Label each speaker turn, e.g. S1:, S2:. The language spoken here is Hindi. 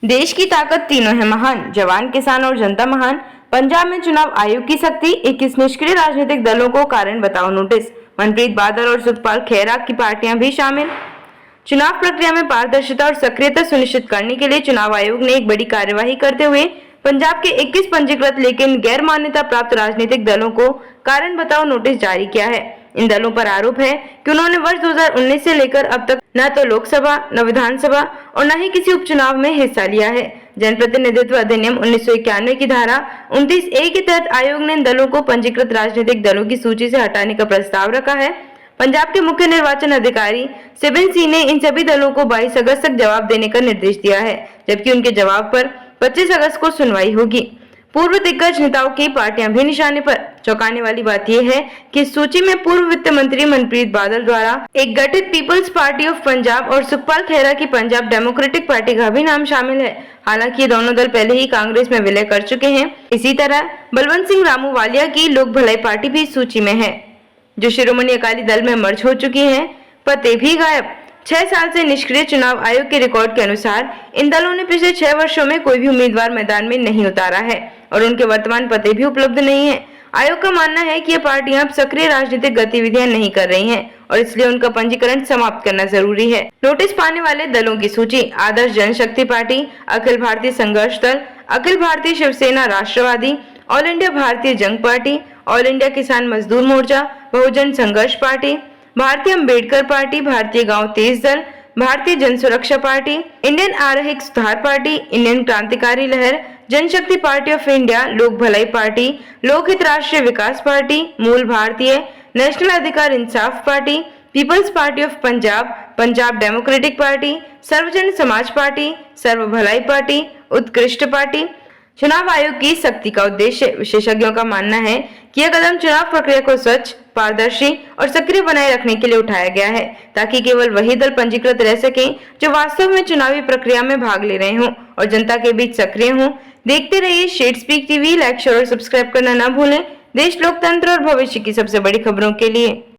S1: देश की ताकत तीनों है महान, जवान, किसान और जनता महान। पंजाब में चुनाव आयोग की शक्ति, 21 निष्क्रिय राजनीतिक दलों को कारण बताओ नोटिस। मनप्रीत बादल और सुखपाल खैहरा की पार्टियां भी शामिल। चुनाव प्रक्रिया में पारदर्शिता और सक्रियता सुनिश्चित करने के लिए चुनाव आयोग ने एक बड़ी कार्यवाही करते हुए पंजाब के 21 पंजीकृत लेकिन गैर मान्यता प्राप्त राजनीतिक दलों को कारण बताओ नोटिस जारी किया है। इन दलों पर आरोप है कि उन्होंने वर्ष 2019 से लेकर अब तक न तो लोकसभा, न विधानसभा और न ही किसी उपचुनाव में हिस्सा लिया है। जनप्रतिनिधित्व अधिनियम 1991 की धारा 29A के तहत आयोग ने इन दलों को पंजीकृत राजनीतिक दलों की सूची से हटाने का प्रस्ताव रखा है। पंजाब के मुख्य निर्वाचन अधिकारी सिबिन सिंह ने इन सभी दलों को 22 अगस्त तक जवाब देने का निर्देश दिया है, जबकि उनके जवाब पर 25 अगस्त को सुनवाई होगी। पूर्व दिग्गज नेताओं की पार्टियां भी निशाने पर। चौंकाने वाली बात यह है कि इस सूची में पूर्व वित्त मंत्री मनप्रीत बादल द्वारा एक गठित पीपल्स पार्टी ऑफ पंजाब और सुखपाल खैहरा की पंजाब डेमोक्रेटिक पार्टी का भी नाम शामिल है। हालांकि ये दोनों दल पहले ही कांग्रेस में विलय कर चुके हैं। इसी तरह बलवंत सिंह रामूवालिया की लोक भलाई पार्टी भी इस सूची में है, जो शिरोमणि अकाली दल में मर्ज हो चुकी है। पते भी गायब। 6 साल से निष्क्रिय चुनाव आयोग के रिकॉर्ड के अनुसार इन दलों ने पिछले 6 वर्षों में कोई भी उम्मीदवार मैदान में नहीं उतारा है और उनके वर्तमान पते भी उपलब्ध नहीं है। आयोग का मानना है कि ये पार्टियां अब सक्रिय राजनीतिक गतिविधियां नहीं कर रही हैं और इसलिए उनका पंजीकरण समाप्त करना जरूरी है। नोटिस पाने वाले दलों की सूची: आदर्श जनशक्ति पार्टी, अखिल भारतीय संघर्ष दल, अखिल भारतीय शिवसेना राष्ट्रवादी, ऑल इंडिया भारतीय जंग पार्टी, ऑल इंडिया किसान मजदूर मोर्चा, बहुजन संघर्ष पार्टी, भारतीय अंबेडकर पार्टी, भारतीय गांव तेज दल, भारतीय जन सुरक्षा पार्टी, इंडियन आरक्षित सुधार पार्टी, इंडियन क्रांतिकारी लहर, जनशक्ति पार्टी ऑफ इंडिया, लोक भलाई पार्टी, लोकहित राष्ट्रीय विकास पार्टी, मूल Bharatiya, national Adhikar Insaf party, people's party of Punjab, Punjab democratic party, Sarvajan Samaj party, सर्व भलाई पार्टी, उत्कृष्ट पार्टी। चुनाव आयोग की सख्ती का उद्देश्य: विशेषज्ञों का मानना है कि यह कदम चुनाव प्रक्रिया को स्वच्छ, पारदर्शी और सक्रिय बनाए रखने के लिए उठाया गया है, ताकि केवल वही दल पंजीकृत रह सकें जो वास्तव में चुनावी प्रक्रिया में भाग ले रहे हों और जनता के बीच सक्रिय हों। देखते रहिए shed speak TV. Like, share और सब्सक्राइब करना न भूलें। देश, लोकतंत्र और भविष्य की सबसे बड़ी खबरों के लिए।